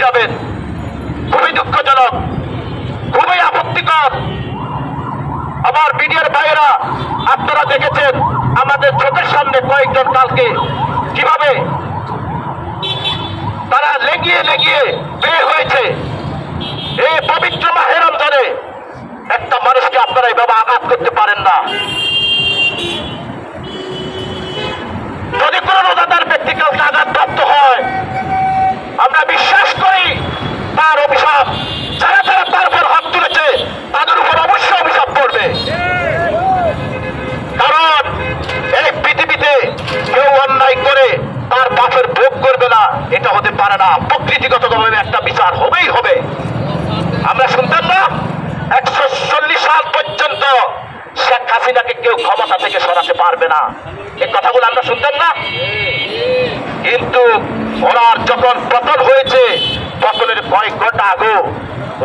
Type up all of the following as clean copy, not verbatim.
যাবেন। খুবই দুঃখজনক, খুবই আপত্তিকর। আমার মিডিয়ার ভাইয়েরা, আপনারা দেখেছেন আমাদের চোখের সামনে কয়েকজন কালকে কিভাবে তারা লেগিয়ে লেগিয়ে বের হয়েছে। এই পবিত্র মাহে রমজানে একটা মানুষকে আপনারা এইভাবে আঘাত করতে পারেন না। যদি কোন রোজাদার ব্যক্তি কাউকে আঘাতপ্রাপ্ত হয়, আমরা বিশ্বাস করি তার অভিশাপ, যারা যারা তার উপর হাত তুলেছে তাদের উপর অবশ্যই অভিশাপ পড়বে। কারণ এই পৃথিবীতে কেউ অন্যায় করে তার পাপের ভোগ করবে না, এটা হতে পারে না। প্রকৃতিগতভাবে একটা বিচার হবেই হবে। আমরা শুনতাম না 140 সাল পর্যন্ত শেখ হাসিনাকে কেউ ক্ষমতা থেকে সরাতে পারবে না, এই কথাগুলো আমরা শুনতাম না। কিন্তু ওনার যখন পতন হয়েছে, পতনের কয়েক ঘন্টা আগে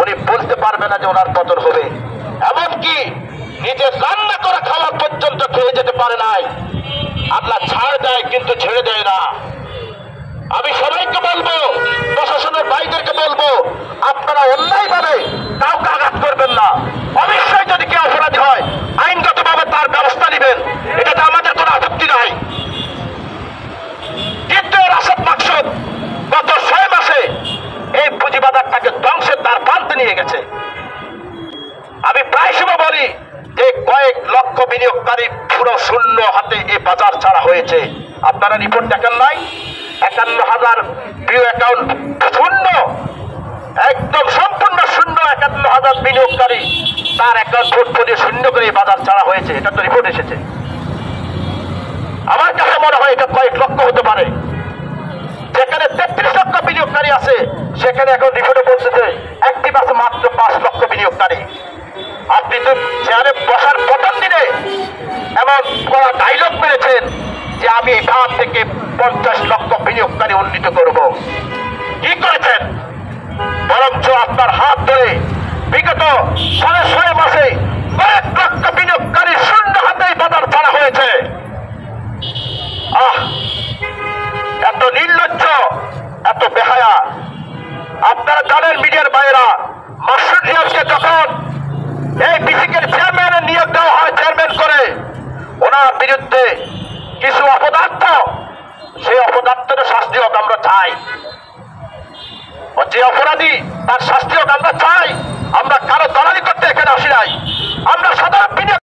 উনি বলতে পারবে না যে ওনার পতন হবে। এমনকি নিজের রান্না করা খাবার পর্যন্ত খেয়ে যেতে পারে নাই। আল্লাহ ছাড় দেয় কিন্তু ছেড়ে দেয় না। আমি সবাইকে বলবো, প্রশাসনের ভাইদেরকে বলবো, আপনারা অন্যায়ভাবে কাউকে আঘাত করবেন না। অবশ্যই যদি কেউ অপরাধী হয় আইনগতভাবে তার ব্যবস্থা নেবেন, এটাতে আমাদের কোনো আপত্তি নাই। কিন্তু রাশেদ মাকসুদ গত 6 মাসে এই পুঁজিবাজারটাকে ধ্বংসের দ্বার প্রান্তে নিয়ে গেছে। আমি প্রায় সময় বলি যে কয়েক লক্ষ বিনিয়োগকারী পুরো শূন্য হাতে এই বাজার ছাড়া হয়েছে। আপনারা রিপোর্ট দেখেন নাই? 51,000 বিও অ্যাকাউন্ট শূন্য, একদম সম্পূর্ণ শূন্য। 51,000 বিনিয়োগকারী তার অ্যাকাউন্ট পোর্টফোলিও শূন্য করে এই বাজার ছাড়া হয়েছে, এটা তো রিপোর্ট এসেছে। আমার কাছে মনে হয় এটা কয়েক লক্ষ হতে পারে। যেখানে 33 লক্ষ বিনিয়োগকারী আছে, সেখানে এখন রিপোর্টে বলতেছে অ্যাক্টিভ আছে মাত্র 5 লক্ষ বিনিয়োগকারী। আপনি তো চেয়ারে বসার প্রথম দিনে এমন করা ডায়লগ মেরেছেন যে আমি এখান থেকে 50 লক্ষ বিনিয়োগকারী উন্নীত করব। কি করেছেন? বরঞ্চ আপনার হাত ধরে বিগত 6.5 মাসে কয়েক লক্ষ বিনিয়োগকারী শূন্য হাতেই বাজার ছাড়া হয়েছে। এত নির্লজ্জ, এত বেহায়া। আপনারা জানেন মিডিয়ার বাইরা, মাসুদ রিয়াজকে যখন এই বিসিকের চেয়ারম্যানের নিয়োগ দেওয়া হয় চেয়ারম্যান করে, ওনার বিরুদ্ধে কিছু অপদার্থ, সেই অপদার্থের শাস্তি হোক আমরা চাই। যে অপরাধী তার শাস্তি হোক আমরা চাই। আমরা কারো দালালি করতে এখানে আসি নাই। আমরা সাধারণ